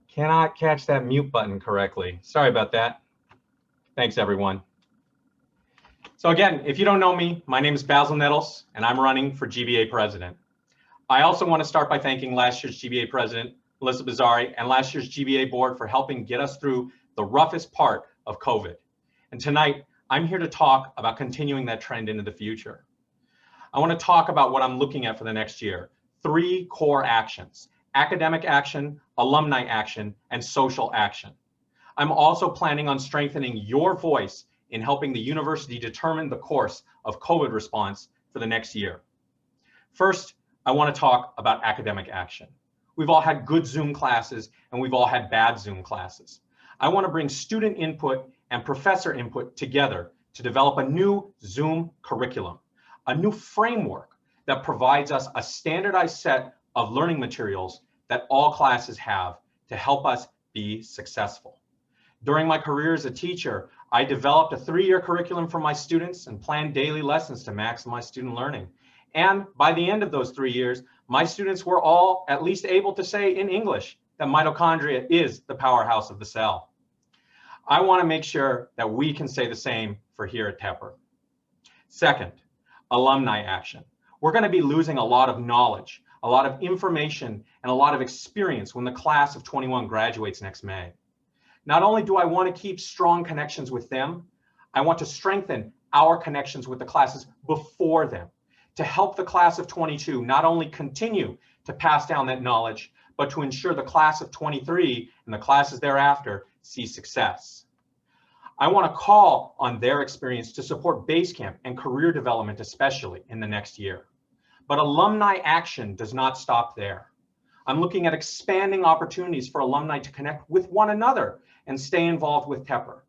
Cannot catch that mute button correctly. Sorry about that. Thanks, everyone. So again, if you don't know me, my name is Bazyl Nettles, and I'm running for GBA president. I also want to start by thanking last year's GBA president, Melissa Bazzari, and last year's GBA board for helping get us through the roughest part of COVID. And tonight, I'm here to talk about continuing that trend into the future. I want to talk about what I'm looking at for the next year. 3 core actions: academic action, alumni action, and social action. I'm also planning on strengthening your voice in helping the university determine the course of COVID response for the next year. First, I want to talk about academic action. We've all had good Zoom classes and we've all had bad Zoom classes. I want to bring student input and professor input together to develop a new Zoom curriculum, a new framework that provides us a standardized set of learning materials that all classes have to help us be successful. During my career as a teacher, I developed a 3-year curriculum for my students and planned daily lessons to maximize student learning. And by the end of those 3 years, my students were all at least able to say in English that mitochondria is the powerhouse of the cell. I want to make sure that we can say the same for here at Tepper. Second, alumni action. We're going to be losing a lot of knowledge, a lot of information, and a lot of experience when the class of 21 graduates next May. Not only do I want to keep strong connections with them, I want to strengthen our connections with the classes before them to help the class of 22 not only continue to pass down that knowledge, but to ensure the class of 23 and the classes thereafter see success. I want to call on their experience to support Basecamp and career development, especially in the next year. But alumni action does not stop there. I'm looking at expanding opportunities for alumni to connect with one another and stay involved with Tepper.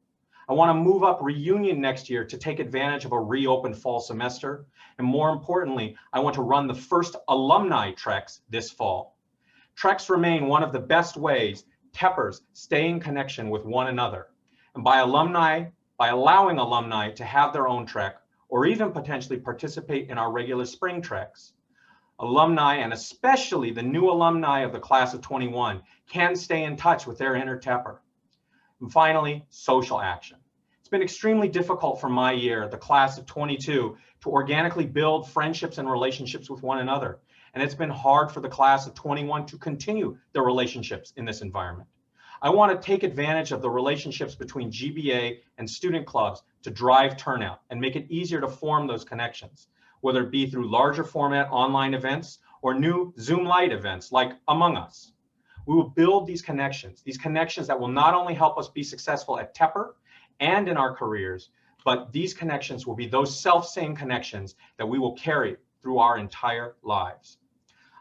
I want to move up reunion next year to take advantage of a reopened fall semester. And more importantly, I want to run the first alumni treks this fall. Treks remain one of the best ways Teppers stay in connection with one another. And by allowing alumni to have their own trek, or even potentially participate in our regular spring treks, alumni, and especially the new alumni of the class of 21, can stay in touch with their inner Tepper. And finally, social action. It's been extremely difficult for my year, the class of 22, to organically build friendships and relationships with one another. And it's been hard for the class of 21 to continue their relationships in this environment. I want to take advantage of the relationships between GBA and student clubs to drive turnout and make it easier to form those connections, whether it be through larger format online events or new Zoom Lite events like Among Us. We will build these connections that will not only help us be successful at Tepper and in our careers, but these connections will be those self-same connections that we will carry through our entire lives.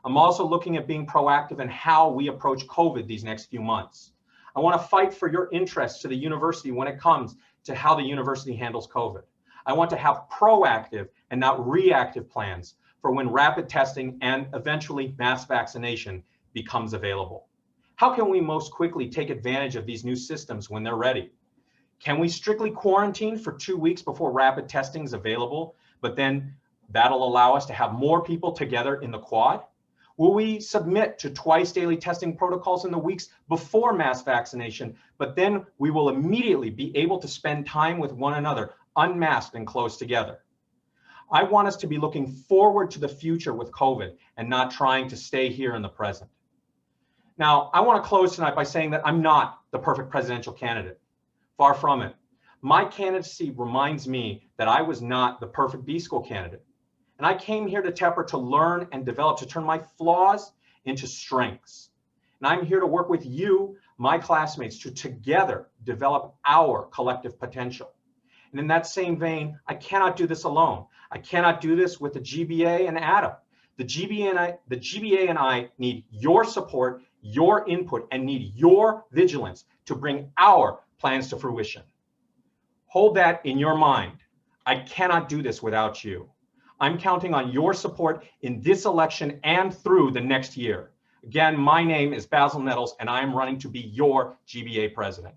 I'm also looking at being proactive in how we approach COVID these next few months. I want to fight for your interest to the university when it comes to how the university handles COVID. I want to have proactive and not reactive plans for when rapid testing and eventually mass vaccination becomes available. How can we most quickly take advantage of these new systems when they're ready? Can we strictly quarantine for 2 weeks before rapid testing is available, but then that'll allow us to have more people together in the quad? Will we submit to twice daily testing protocols in the weeks before mass vaccination, but then we will immediately be able to spend time with one another, unmasked and close together? I want us to be looking forward to the future with COVID and not trying to stay here in the present. Now, I want to close tonight by saying that I'm not the perfect presidential candidate. Far from it. My candidacy reminds me that I was not the perfect B-School candidate. And I came here to Tepper to learn and develop, to turn my flaws into strengths. And I'm here to work with you, my classmates, to together develop our collective potential. And in that same vein, I cannot do this alone. I cannot do this with the GBA and Adam. The GBA and I need your support, your input, and need your vigilance to bring our plans to fruition. Hold that in your mind. I cannot do this without you. I'm counting on your support in this election and through the next year. Again, my name is Bazyl Nettles, and I am running to be your GBA president.